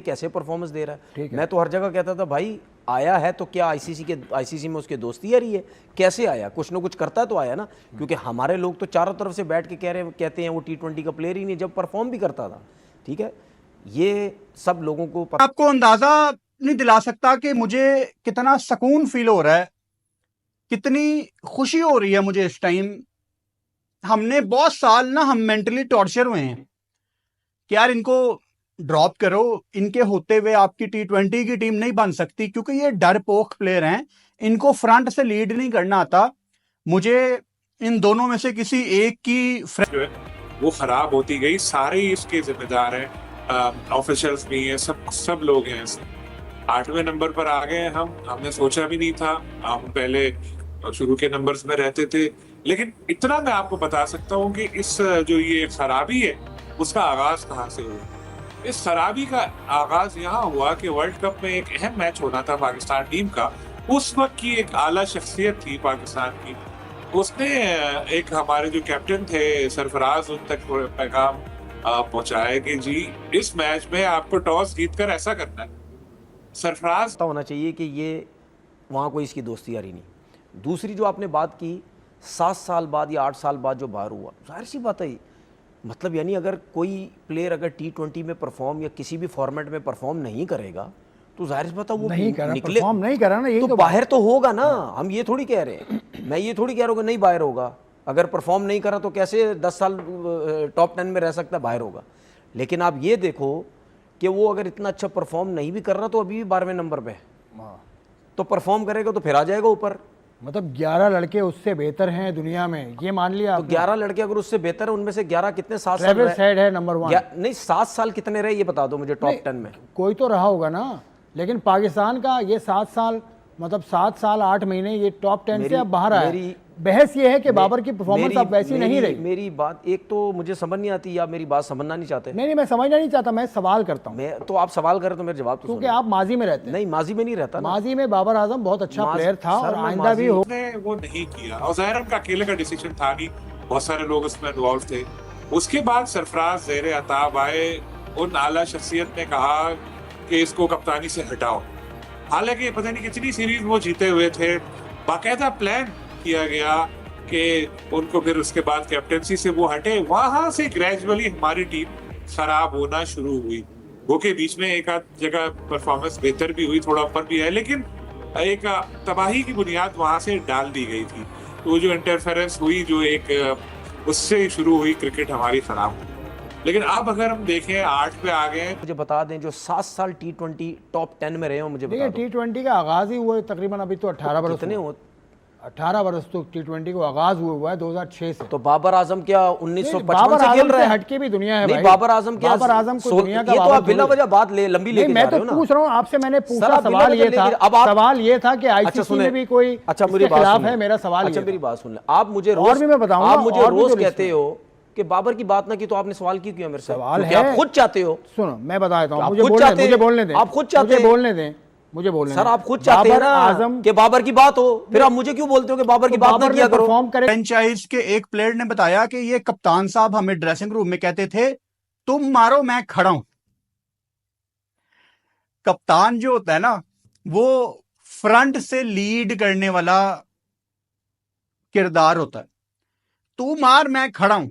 कैसे परफॉर्मेंस दे रहा है। मैं तो हर जगह कहता था भाई आया है तो क्या आईसीसी में उसके दोस्ती आ रही है, कैसे आया, कुछ ना कुछ करता तो आया ना। क्योंकि हमारे लोग तो चारों तरफ से बैठ के कहते हैं वो T20 का प्लेयर ही नहीं, जब परफॉर्म भी करता था। ठीक है, ये सब लोगों को आपको अंदाजा नहीं दिला सकता कि मुझे कितना सुकून फील हो रहा है, कितनी खुशी हो रही है मुझे इस टाइम। हमने बहुत साल ना हम मेंटली टॉर्चर हुए हैं कि यार इनको ड्रॉप करो, इनके होते हुए आपकी T20 की टीम नहीं बन सकती, क्योंकि ये डरपोक प्लेयर हैं, इनको फ्रंट से लीड नहीं करना आता। मुझे इन दोनों में से किसी एक की जो है वो खराब होती गई, सारे इसके जिम्मेदार हैं, ऑफिशियल्स भी हैं, सब लोग हैं। 8वें नंबर पर आ गए हमने सोचा भी नहीं था। हम पहले शुरू के नंबर्स में रहते थे, लेकिन इतना मैं आपको बता सकता हूँ कि इस जो ये खराबी है उसका आगाज कहाँ से हुआ। इस खराबी का आगाज यहाँ हुआ कि वर्ल्ड कप में एक अहम मैच होना था पाकिस्तान टीम का। उस वक्त की एक आला शख्सियत थी पाकिस्तान की, उसने एक हमारे जो कैप्टन थे सरफराज, उन तक पैगाम पहुंचाया कि जी इस मैच में आपको टॉस जीतकर ऐसा करना है। सरफराज पता होना चाहिए कि ये वहाँ कोई इसकी दोस्ती यारी नहीं। दूसरी जो आपने बात की 7 साल बाद या 8 साल बाद जो बाहर हुआ, जाहिर सी बात है, मतलब यानी अगर कोई प्लेयर अगर T20 में परफॉर्म या किसी भी फॉर्मेट में परफॉर्म नहीं करेगा तो जाहिर सी बात है वो नहीं करा, निकले परफॉर्म नहीं करा ना, यही तो बाहर तो होगा ना। हम ये थोड़ी कह रहे हैं, मैं ये थोड़ी कह रहा हूँ कि नहीं बाहर होगा। अगर परफॉर्म नहीं करा तो कैसे 10 साल टॉप 10 में रह सकता है, बाहर होगा। लेकिन आप ये देखो कि वो अगर इतना अच्छा परफॉर्म नहीं भी कर रहा तो अभी भी 12वें नंबर पे है, तो परफॉर्म करेगा तो फिर आ जाएगा ऊपर। मतलब 11 लड़के उससे बेहतर हैं दुनिया में, ये मान लिया तो 11 लड़के अगर उससे बेहतर है, उनमें से 11 कितने 7 साल ट्रेविस हेड है नंबर 1। नहीं 7 साल कितने रहे ये बता दो मुझे टॉप 10 में। कोई तो रहा होगा ना, लेकिन पाकिस्तान का ये 7 साल मतलब 7 साल 8 महीने ये टॉप 10 से अब बाहर आया। बहस ये है कि बाबर की परफॉर्मेंस अब वैसी नहीं रही। मेरी बात एक तो मुझे समझ नहीं आती, या मेरी बात समझना नहीं चाहते। नहीं मैं समझना नहीं चाहता, मैं सवाल करता हूँ। मैं तो आप सवाल करें तो मेरे जवाब तो क्योंकि आप माजी में रहते हैं। नहीं माजी में नहीं रहता, माजी में बाबर आजम बहुत अच्छा प्लेयर था और आइंदा भी हो। वो नहीं किया और ज़ाहिर उनका अकेले का डिसीजन था नहीं, बहुत सारे लोग उसमें इन्वॉल्व थे। उसके बाद सरफराज ज़ेरे अताब आए, उन आला शख्सियत ने कहा कि इसको कप्तानी से हटाओ। हालांकि पता नहीं कितनी सीरीज वो जीते हुए थे, बाकायदा प्लान किया गया कि उनको फिर उसके बाद कैप्टनसी से वो हटे। वहां से ग्रेजुअली हमारी टीम खराब होना शुरू हुई। वो के बीच में एक आध जगह परफॉर्मेंस बेहतर भी हुई, थोड़ा ऊपर भी है, लेकिन एक तबाही की बुनियाद वहां से डाल दी गई थी। तो जो इंटरफेरेंस हुई, जो एक उससे शुरू हुई क्रिकेट हमारी खराब हुई। लेकिन अब अगर हम देखें 8 पे आ गए। मुझे बता दें जो 7 साल T20 टॉप 10 में रहे हो, मुझे बता दो। T20 का आगाज ही हुआ है तकरीबन, अभी तो 18 वर्ष कितने हो 18 वर्ष तो T20 को आगाज हुआ है 2006 से। तो बाबर आजम क्या 1955 से खेल रहा है? हटके भी दुनिया है नहीं भाई। बाबर आजम क्या, बाबर आजम को दुनिया का ये तो आप बिला वजह बात लंबी लेके जा रहे हो ना। मैं तो पूछ रहा हूँ आपसे, मैंने पूछा सवाल ये था, सवाल ये था कि आईसीसी में भी कोई इसके खिलाफ है, मेरा सवाल। अच्छा मेरी बात सुन ले, आप मुझे और भी मैं बताऊंगा, आप मुझे रोज कहते हो कि बाबर की बात ना की, तो आपने सवाल क्यों किया मेरे से? सवाल है, आप खुद चाहते हो। सुनो मैं बता देता हूँ, मुझे बोलने दें, आप खुद चाहते हैं, मुझे बोलने सर आप खुद चाहते हैं ना आजम कि बाबर की बात हो, फिर आप मुझे क्यों बोलते हो कि बाबर की बात ना किया करो? फ्रेंचाइज के एक प्लेयर ने बताया कि ये कप्तान साहब हमें ड्रेसिंग रूम में कहते थे तुम मारो मैं खड़ा हूं। कप्तान जो होता है ना, वो फ्रंट से लीड करने वाला किरदार होता है। तू मार मैं खड़ा हूं।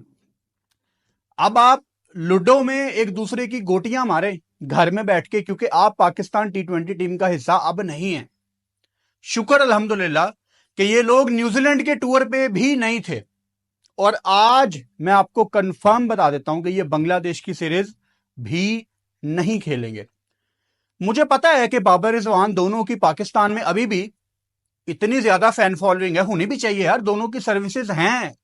अब आप लूडो में एक दूसरे की गोटियां मारे घर में बैठ के, क्योंकि आप पाकिस्तान T20 टीम का हिस्सा अब नहीं है। शुक्र अल्हम्दुलिल्लाह कि ये लोग न्यूजीलैंड के टूर पे भी नहीं थे। और आज मैं आपको कंफर्म बता देता हूं कि ये बांग्लादेश की सीरीज भी नहीं खेलेंगे। मुझे पता है कि बाबर रिजवान दोनों की पाकिस्तान में अभी भी इतनी ज्यादा फैन फॉलोइंग है, होनी भी चाहिए यार, दोनों की सर्विसेज हैं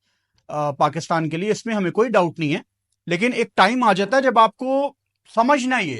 पाकिस्तान के लिए, इसमें हमें कोई डाउट नहीं है। लेकिन एक टाइम आ जाता है जब आपको समझना ये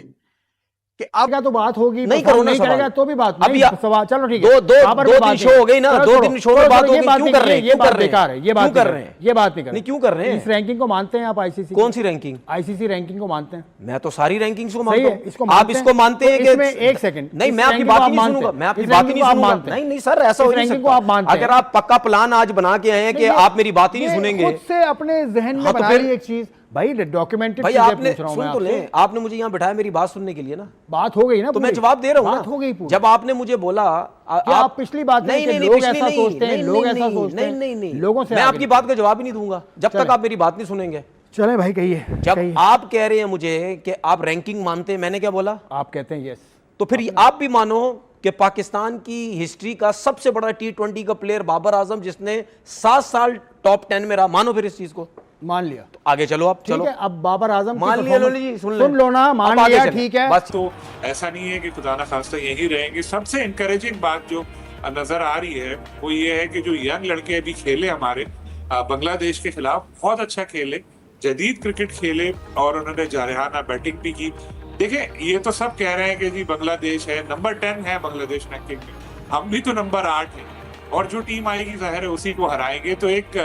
कि अब क्या तो बात होगी, नहीं करो नहीं करेगा तो भी बात नहीं। सवाल चलो ठीक है, दो दिन शो हो गई ना, 2 दिन शो में बात होगी। क्यों कर रहे हैं? ये बात बेकार है, ये बात कर रहे हैं, ये बात नहीं कर रहे। क्यों कर रहे हैं? इस रैंकिंग को मानते हैं आप? आईसीसी कौन सी रैंकिंग? आईसीसी रैंकिंग को मानते हैं? मैं तो सारी रैंकिंग्स को मानता हूं। इसको आप इसको मानते हैं कि इसमें एक सेकंड नहीं, मैं आपकी बात नहीं सुनूंगा, मैं आपकी बात नहीं सुनूंगा। नहीं नहीं सर, ऐसा हो नहीं सकता। अगर आप पक्का प्लान आज बना के आए हैं कि आप मेरी बात ही नहीं सुनेंगे, खुद से अपने जहन में बना ली एक चीज, भाई डॉक्यूमेंटेड भाई आपने सुन तो ले, आपने मुझे यहाँ बिठाया मेरी बात सुनने के लिए ना, बात हो गई ना, तो मैं जवाब दे रहा हूँ बात हो गई पूरी। जब आपने मुझे बोला आप पिछली बात नहीं नहीं लोग ऐसा सोचते हैं, लोग ऐसा सोचते हैं, नहीं नहीं लोगों से मैं आपकी बात का जवाब ही नहीं दूंगा जब तक आप मेरी बात नहीं सुनेंगे। चले भाई कहिए। जब आप कह रहे हैं मुझे कि आप रैंकिंग मानते हैं, मैंने क्या बोला? आप कहते हैं यस, तो फिर आप भी मानो कि पाकिस्तान की हिस्ट्री का सबसे बड़ा T20 का प्लेयर बाबर आजम, जिसने 7 साल टॉप 10 में रहा, मानो फिर इस चीज को। मान लिया तो आगे चलो आप, चलो। ठीक है, अब बाबर आजम मान लिया लो जी, सुन लो ना, मान लिया, ठीक है। बस तो ऐसा नहीं है कि खुदा ना खास्ता यही रहेंगे। सबसे इनकरेजिंग बात जो नजर आ रही है वो ये है कि जो यंग लड़के अभी खेले हमारे बांग्लादेश के खिलाफ, बहुत अच्छा खेले, जदीद क्रिकेट खेले और उन्होंने जारहाना बैटिंग भी की। देखिए, ये तो सब कह रहे हैं कि जी बांग्लादेश है, नंबर 10 है बांग्लादेश रैंकिंग में, हम भी तो नंबर 8 है और जो टीम आएगी जाहिर है उसी को हराएंगे। तो एक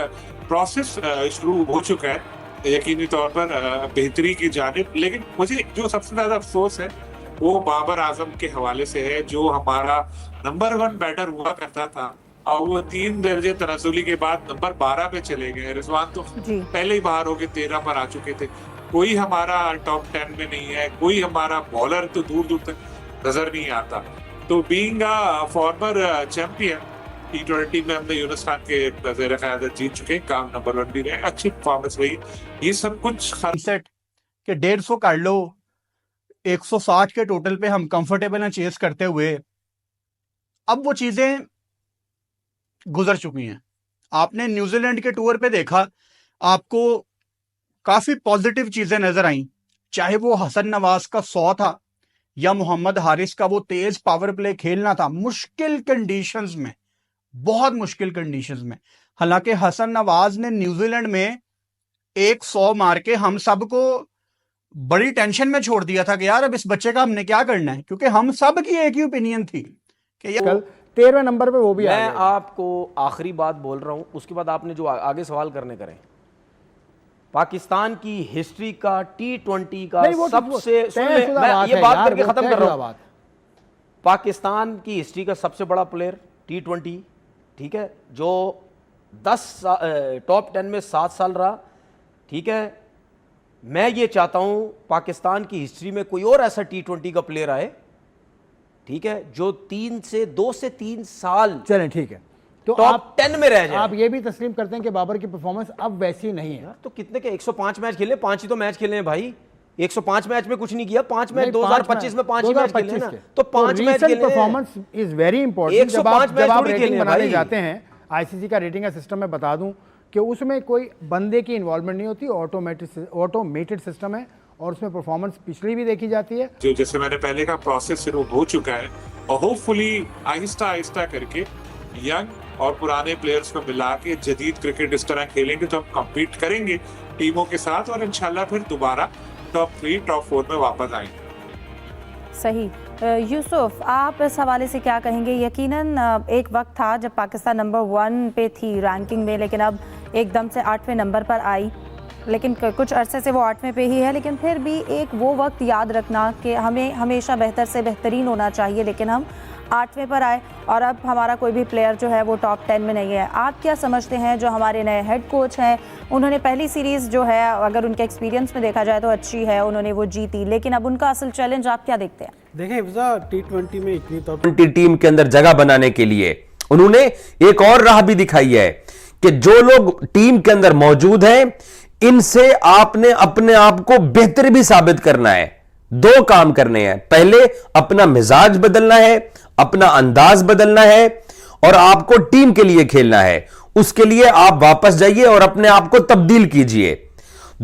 प्रोसेस शुरू हो चुका है यकीनी तौर पर बेहतरी की जानिब। लेकिन मुझे जो सबसे ज्यादा अफसोस है वो बाबर आजम के हवाले से है, जो हमारा नंबर 1 बैटर हुआ करता था और वो 3 दर्जे तनाजुली के बाद नंबर 12 पे चले गए। रिजवान तो पहले ही बाहर हो गए, 13 पर आ चुके थे। कोई हमारा टॉप 10 में नहीं है, कोई हमारा बॉलर तो दूर दूर तक नजर नहीं आता। तो being a former champion T20 में हमने यूनुस खान के ज़ेर क़यादत जीत चुके, काम नंबर 1 भी रहे, अच्छी परफॉर्मेंस रही। ये सब कुछ सेट के 150 कर लो, 160 के टोटल पे हम कंफर्टेबल हैं चेस करते हुए। अब वो चीजें गुजर चुकी हैं। आपने न्यूजीलैंड के टूर पे देखा, आपको काफी पॉजिटिव चीजें नजर आई, चाहे वो हसन नवाज का 100 था या मोहम्मद हारिस का वो तेज पावर प्ले खेलना था मुश्किल कंडीशंस में, बहुत मुश्किल कंडीशंस में। हालांकि हसन नवाज ने न्यूजीलैंड में 100 मार के हम सबको बड़ी टेंशन में छोड़ दिया था कि यार अब इस बच्चे का हमने क्या करना है, क्योंकि हम सब की एक ही ओपिनियन थी कि कल 13वें नंबर पे वो भी मैं आपको आखिरी बात बोल रहा हूं, उसके बाद आपने जो आगे सवाल करने करें। पाकिस्तान की हिस्ट्री का T20 का सबसे, मैं ये बात करके खत्म कर रहा हूं, पाकिस्तान की हिस्ट्री का सबसे बड़ा प्लेयर T20, ठीक है, जो 10 टॉप 10 में 7 साल रहा, ठीक है। मैं ये चाहता हूं पाकिस्तान की हिस्ट्री में कोई और ऐसा T20 का प्लेयर आए, ठीक है, जो 2 से 3 साल, चलें ठीक है, तो टॉप 10 में रह जाए। आप ये भी तस्लीम करते हैं कि बाबर की परफॉर्मेंस अब वैसी नहीं है? तो कितने के 105 मैच खेले, 5 ही तो मैच खेले हैं भाई। 105 मैच में कुछ नहीं किया, 5 मैच 2025 में 5 ही मैच खेले ना, तो 5 मैच खेले। Performance is very important. जब आप रेटिंग बनाने जाते हैं, आईसीसी का रेटिंग का सिस्टम मैं बता दूं कि उसमें कोई बंदे की इन्वॉल्वमेंट नहीं होती, ऑटोमेटेड सिस्टम है और उसमें परफॉर्मेंस पिछली भी देखी जाती है। जो जैसे मैंने पहले का प्रोसेस शुरू हो चुका है और होपफुली आहिस्ता आहिस्ता करके यंग और पुराने प्लेयर्स को मिला के जदीद क्रिकेट इस तरह खेलेंगे तो हम कम्पीट करेंगे टीमों के साथ और इंशाल्लाह फिर दोबारा टॉप 3 टॉप 4 में वापस आएंगे। सही। यूसुफ, आप इस हवाले से क्या कहेंगे? यकीनन एक वक्त था जब पाकिस्तान नंबर 1 पे थी रैंकिंग में, लेकिन अब एकदम से 8वें नंबर पर आई, लेकिन कुछ अरसे से वो 8वें पे ही है। लेकिन फिर भी एक वो वक्त याद रखना कि हमें हमेशा बेहतर से बेहतरीन होना चाहिए, लेकिन हम 8वें पर आए और अब हमारा कोई भी प्लेयर जो है वो टॉप 10 में नहीं है। आप क्या समझते हैं, जो हमारे नए हेड कोच हैं, उन्होंने पहली सीरीज़ जो है, अगर उनके एक्सपीरियंस में देखा जाए तो अच्छी है, उन्होंने वो जीती, लेकिन अब उनका असल चैलेंज आप क्या देखते हैं? देखें हिफ्जा, T20 में इतनी तो टीम के अंदर जगह बनाने के लिए उन्होंने एक और राह भी दिखाई है कि जो लोग टीम के अंदर मौजूद हैं, इनसे आपने अपने आप को बेहतर भी साबित करना है। 2 काम करने हैं, पहले अपना मिजाज बदलना है, अपना अंदाज बदलना है और आपको टीम के लिए खेलना है। उसके लिए आप वापस जाइए और अपने आप को तब्दील कीजिए।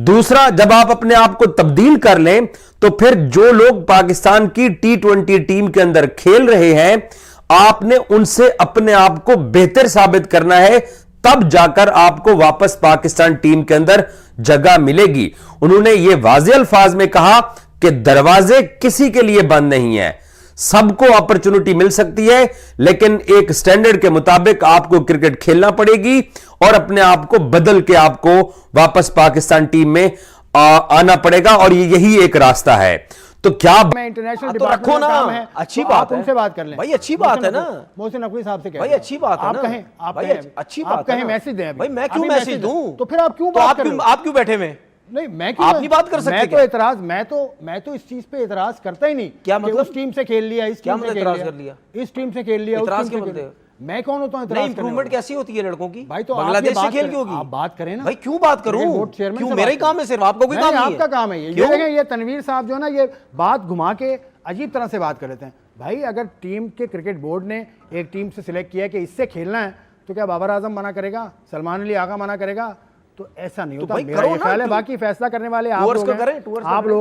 दूसरा, जब आप अपने आप को तब्दील कर लें तो फिर जो लोग पाकिस्तान की T20 टीम के अंदर खेल रहे हैं, आपने उनसे अपने आप को बेहतर साबित करना है, तब जाकर आपको वापस पाकिस्तान टीम के अंदर जगह मिलेगी। उन्होंने ये वाज़े अल्फाज में कहा कि दरवाजे किसी के लिए बंद नहीं है, सबको अपॉर्चुनिटी मिल सकती है, लेकिन एक स्टैंडर्ड के मुताबिक आपको क्रिकेट खेलना पड़ेगी और अपने आप को बदल के आपको वापस पाकिस्तान टीम में आना पड़ेगा और यही एक रास्ता है। तो क्या इंटरनेशनल तो रखो ना, अच्छी बात है, उनसे बात कर लें भाई, अच्छी बात है ना, मोहसिन नकवी साहब से भाई, अच्छी बात है आप ना, कहें, भाई अच्छी बात आप कहें, मैसेज दें भाई, मैं क्यों मैसेज दूं? तो फिर आप क्यों तो आप क्यों बैठे में? नहीं, मैं क्यों, आप नहीं बात कर सकते मैं तो क्या? एतराज, मैं तो इस चीज पे एतराज करता ही नहीं। क्या कि मतलब? उस टीम से खेल लिया, इस क्या टीम से मतलब खेल एतराज लिया, कर लिया? इस टीम से खेल लिया, उस एतराज टीम क्या से बोलते खेल हो? लिया। मैं कौन होता हूँ नहीं, एतराज करने इंप्रूवमेंट वाला? कैसी होती है लड़कों की? भाई तो आप ये बांग्लादेश से बात खेल करें, के होगी? आप बात करें ना भाई क्यों बात करूं? क्रिकेट बोर्ड चेयरमैन क्यों? से मेरा ही बात काम है सिर्फ, आपका कोई नहीं, काम नहीं है। आपका काम है ये क्यों? देखें, ये तनवीर साहब जो है ना, ये बात घुमा के अजीब तरह से बात कर लेते हैं। भाई अगर टीम के क्रिकेट बोर्ड ने एक टीम से सिलेक्ट किया कि इससे खेलना है, तो क्या बाबर आजम मना करेगा, सलमान अली आगा मना करेगा? तो ऐसा नहीं होता। भाई मेरा करो ये ना, ख्याल है, टू- बाकी फैसला करने वाले आप टूअर्स लोग को हैं, करें, टूअर्स को आप करें।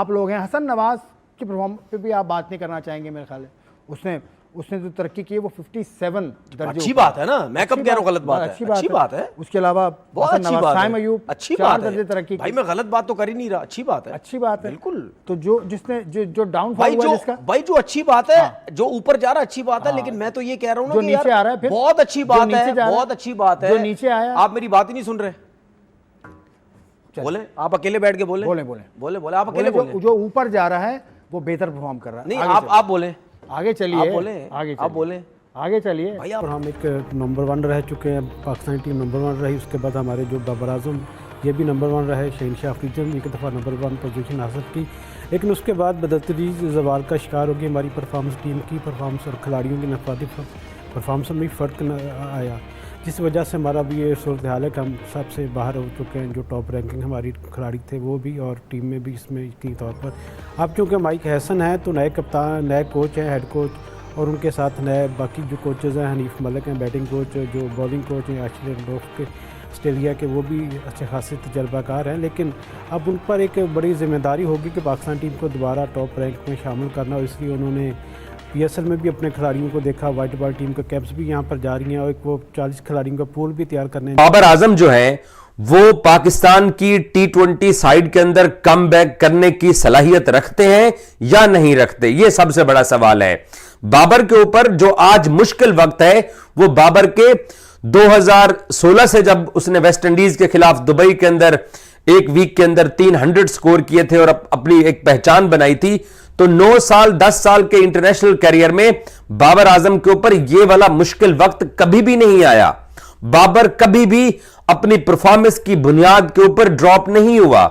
लोग हैं। हसन नवाज की परफॉर्म पे भी आप बात नहीं करना चाहेंगे मेरे ख्याल है। उसने जो तरक्की की है वो 57 दर्जे अच्छी ऊपर। बात है ना, मैं कब कह रहा हूँ गलत बात है? अच्छी बात है, उसके अलावा बहुत हसन अच्छी नवाज, बात साइम है, अयूब, अच्छी 4 बात दर्जे है तरक्की भाई। की। मैं गलत बात तो कर ही नहीं रहा, अच्छी बात है, अच्छी बात है बिल्कुल। तो जो डाउनफॉल भाई हुआ जो जिसका, भाई जो अच्छी बात है, जो ऊपर जा रहा है अच्छी बात है, लेकिन मैं तो ये कह रहा हूँ ना जो कि नीचे यार आ रहा है फिर, बहुत अच्छी जो बात नीचे है, जा रहा है, बहुत अच्छी बात है। जो नीचे आया, आप मेरी बात ही नहीं सुन रहे। बोले आप अकेले बैठ के बोले बोले बोले आप अकेले बोले बोले। जो ऊपर जा रहा है वो बेहतर परफॉर्म कर रहा है। नहीं आगे आप बोले, आगे चलिए, आप बोले, आगे आप बोले आगे चलिए। भाई आप और हम एक नंबर 1 रह चुके हैं, पाकिस्तानी टीम नंबर 1 रही। उसके बाद हमारे जो बाबर आजम ये भी नंबर 1 रहे, शहनशाह अफरीदी ने एक दफ़ा नंबर 1 पोजीशन हासिल की, लेकिन उसके बाद बदतरीज जवाल का शिकार हो गई हमारी परफॉर्मेंस, टीम की परफॉर्मेंस और खिलाड़ियों की नफादी परफॉर्मेंस में फ़र्क आया, जिस वजह से हमारा भी ये सूरत हाल है कि हम सबसे बाहर हो चुके हैं। जो टॉप रैंकिंग हमारी खिलाड़ी थे वो भी, और टीम में भी इसमें यकीनी तौर पर। अब क्योंकि माइक हैसन है तो नए कप्तान, नए कोच हैं, हेड कोच, और उनके साथ नए बाकी जो कोचेज़ हैं, हनीफ मलिक हैं बैटिंग कोच, जो बॉलिंग कोच हैं आशिर रंडोफ के ऑस्ट्रेलिया के, वो भी अच्छे खासे तजर्बाकार हैं। लेकिन अब उन पर एक बड़ी जिम्मेदारी होगी कि पाकिस्तान टीम को दोबारा टॉप रैंक में शामिल करना, और इसलिए उन्होंने PSL में भी अपने खिलाड़ियों को देखा, वाइट बॉल टीम का कैप्स भी यहाँ पर जा रही हैं, और एक वो 40 खिलाड़ियों का पूल भी तैयार करने। बाबर आजम जो है वो पाकिस्तान की T20 साइड के अंदर कम बैक करने की सलाहियत रखते हैं या नहीं रखते, यह सबसे बड़ा सवाल है। बाबर के ऊपर जो आज मुश्किल वक्त है वो बाबर के 2016 से, जब उसने वेस्ट इंडीज के खिलाफ दुबई के अंदर एक वीक के अंदर 300 स्कोर किए थे और अपनी एक पहचान बनाई थी, तो 9 साल 10 साल के इंटरनेशनल करियर में बाबर आजम के ऊपर यह वाला मुश्किल वक्त कभी भी नहीं आया। बाबर कभी भी अपनी परफॉर्मेंस की बुनियाद के ऊपर ड्रॉप नहीं हुआ।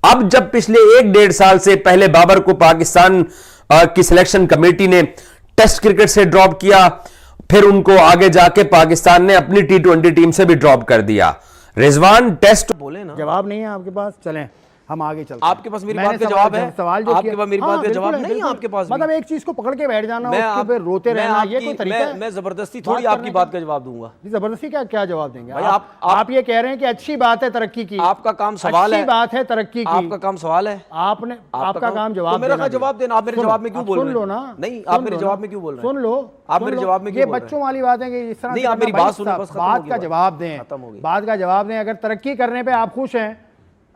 अब जब पिछले 1-1.5 साल से पहले बाबर को पाकिस्तान की सिलेक्शन कमेटी ने टेस्ट क्रिकेट से ड्रॉप किया, फिर उनको आगे जाके पाकिस्तान ने अपनी T20 टीम से भी ड्रॉप कर दिया। रिजवान टेस्ट बोले ना, जवाब नहीं है आपके पास, चलें हम आगे चलते हैं। आपके पास मेरी मैंने बात का जवाब है? सवाल जो आपके किया- पास मेरी हाँ, बात का बिल्कुल जवाब है, नहीं है बिल्कुल। आपके पास भी? मतलब एक चीज को पकड़ के बैठ जाना, मैं उसके ऊपर रोते मैं रहना, ये आपकी- कोई तरीका है? मैं जबरदस्ती बात थोड़ी करने आपकी का? बात का जवाब दूंगा। जी, जबरदस्ती क्या जवाब देंगे भाई आप ये कह रहे हैं कि अच्छी बात है तरक्की की, आपका काम सवाल है, अच्छी बात है तरक्की की, आपका काम सवाल है, आपने आपका काम जवाब तो मेरा देना जवाब देना। आप मेरे सुनो, जवाब में क्यों आप बोल रहे सुन हैं? लो ना, नहीं, सुन आप मेरे लो जवाब ना, में क्यों बोल रहे हैं? सुन लो, आप सुन मेरे लो। जवाब में ये क्यों बोल रहे हैं? बच्चों वाली बातें कि इस तरह नहीं, से आप करना, मेरी भाई बात सुनो, साहब, बस खत्म बात होगी का बात। जवाब दें, खत्म होगी। बात का जवाब दें। अगर तरक्की करने पे आप खुश हैं,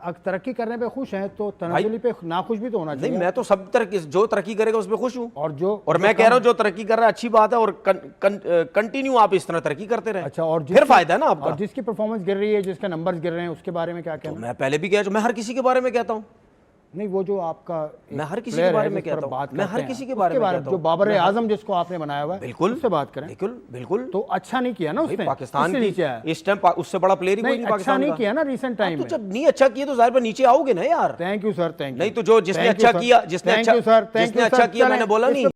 अगर तरक्की करने पे खुश हैं, तो तनाजुली पे नाखुश भी तो होना नहीं, चाहिए। मैं तो सब तरक्की, जो तरक्की करेगा उसमें खुश हूं। और मैं कह रहा हूं जो तरक्की कर रहा है अच्छी बात है, और कंटिन्यू आप इस तरह तरक्की करते रहे। अच्छा, और फिर फायदा है ना आपका। और जिसकी परफॉर्मेंस गिर रही है, जिसके नंबर्स गिर रहे हैं, उसके बारे में क्या कहना? मैं पहले भी कह, मैं हर किसी के बारे में कहता हूं। नहीं, वो जो आपका मैं हर किसी के बारे में कहता हूं, मैं हर किसी के बारे में कहता जो हूं। बाबर आजम जिसको आपने बनाया हुआ है, बिल्कुल उससे बात करें। बिल्कुल बिल्कुल। तो अच्छा नहीं किया ना उसने, पाकिस्तान उससे की नीचे आया। इस टाइम उससे बड़ा प्लेयर ही कोई नहीं, नहीं अच्छा पाकिस्तान नहीं का। किया ना रिसेंट टाइम तो में। जब नहीं अच्छा किया तो जाहिर पर नीचे आओगे ना यार। Thank you sir, thank you. नहीं तो जो जिसने अच्छा किया, जिसने अच्छा किया, मैंने बोला नहीं।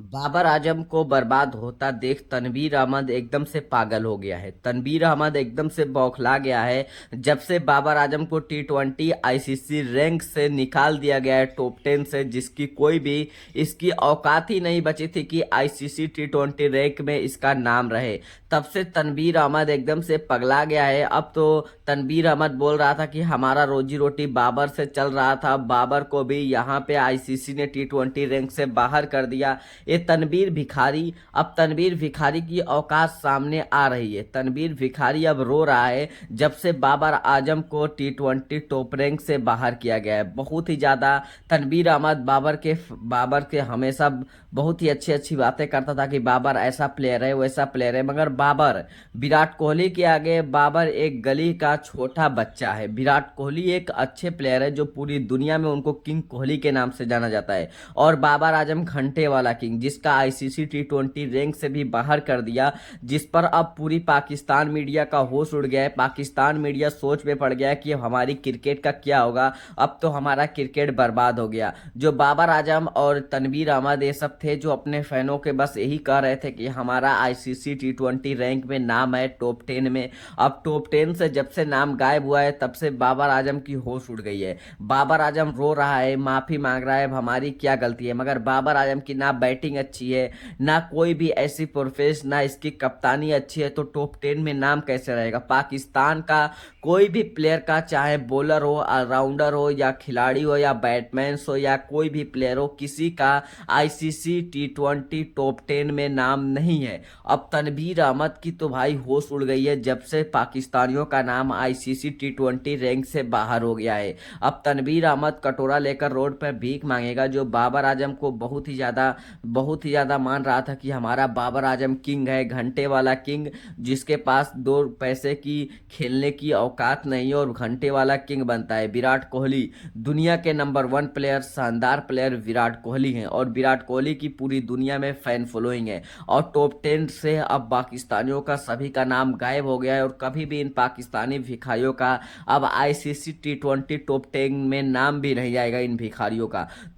बाबर आजम को बर्बाद होता देख तनवीर अहमद एकदम से पागल हो गया है। तनवीर अहमद एकदम से बौखला गया है जब से बाबर आजम को T20 ICC रैंक से निकाल दिया गया है, टॉप 10 से, जिसकी कोई भी इसकी औकात ही नहीं बची थी कि ICC T20 रैंक में इसका नाम रहे। तब से तनवीर अहमद एकदम से पगला गया है। अब तो तनवीर अहमद बोल रहा था कि हमारा रोजी रोटी बाबर से चल रहा था, बाबर को भी यहाँ पे ICC ने T20 रैंक से बाहर कर दिया। ये तनवीर भिखारी, अब तनवीर भिखारी की औकात सामने आ रही है। तनवीर भिखारी अब रो रहा है जब से बाबर आजम को T20 टॉप रैंक से बाहर किया गया है। बहुत ही ज़्यादा तनवीर अहमद बाबर के हमेशा बहुत ही अच्छी बातें करता था कि बाबर ऐसा प्लेयर है, वैसा प्लेयर है, मगर बाबर विराट कोहली के आगे बाबर एक गली का छोटा बच्चा है। विराट कोहली एक अच्छे प्लेयर है जो पूरी दुनिया में उनको किंग कोहली के नाम से जाना जाता है, और बाबर आजम घंटे वाला किंग किंग, जिसका आईसीसी टी20 रैंक से भी बाहर कर दिया, जिस पर अब पूरी पाकिस्तान मीडिया का होश उड़ गया है। पाकिस्तान मीडिया सोच में पड़ गया है कि अब हमारी क्रिकेट का क्या होगा, अब तो हमारा क्रिकेट बर्बाद हो गया। जो बाबर आजम और तनवीर अहमद ये सब थे जो अपने फैनों के बस यही कह रहे थे कि हमारा आईसीसी टी20 रैंक में नाम है टॉप 10 में। अब टॉप 10 से जब से नाम गायब हुआ है तब से बाबर आजम की होश उड़ गई है। बाबर आजम रो रहा है, माफी मांग रहा है, अब हमारी क्या गलती है, मगर बाबर आजम की ना बैटिंग अच्छी है, ना कोई भी ऐसी परफॉर्मेंस, ना इसकी कप्तानी अच्छी है, तो टॉप 10 में नाम कैसे रहेगा। पाकिस्तान का कोई भी प्लेयर का, चाहे बॉलर हो, ऑलराउंडर हो, या खिलाड़ी हो, या बैट्समैन हो, या कोई भी प्लेयर हो, किसी का आईसीसी टी20 टॉप 10 में नाम नहीं है। अब तनवीर अहमद की तो भाई होश उड़ गई है जब से पाकिस्तानियों का नाम आईसीसी टी20 रैंक से बाहर हो गया है। अब तनवीर अहमद कटोरा लेकर रोड पर भीख मांगेगा। जो बाबर आजम को बहुत ही ज़्यादा मान रहा था कि हमारा बाबर आजम किंग है, घंटे वाला किंग, जिसके पास 2 पैसे की खेलने की औकात नहीं है और घंटे वाला किंग बनता है। विराट कोहली दुनिया के नंबर 1 प्लेयर, शानदार प्लेयर विराट कोहली हैं, और विराट कोहली की पूरी दुनिया में फैन फॉलोइंग है। और टॉप 10 से अब पाकिस्तानियों का सभी का नाम गायब हो गया है, और कभी भी इन पाकिस्तानी भिखारियों का अब आईसीसी टी20 टॉप 10 में नाम भी नहीं आएगा इन भिखारियों का।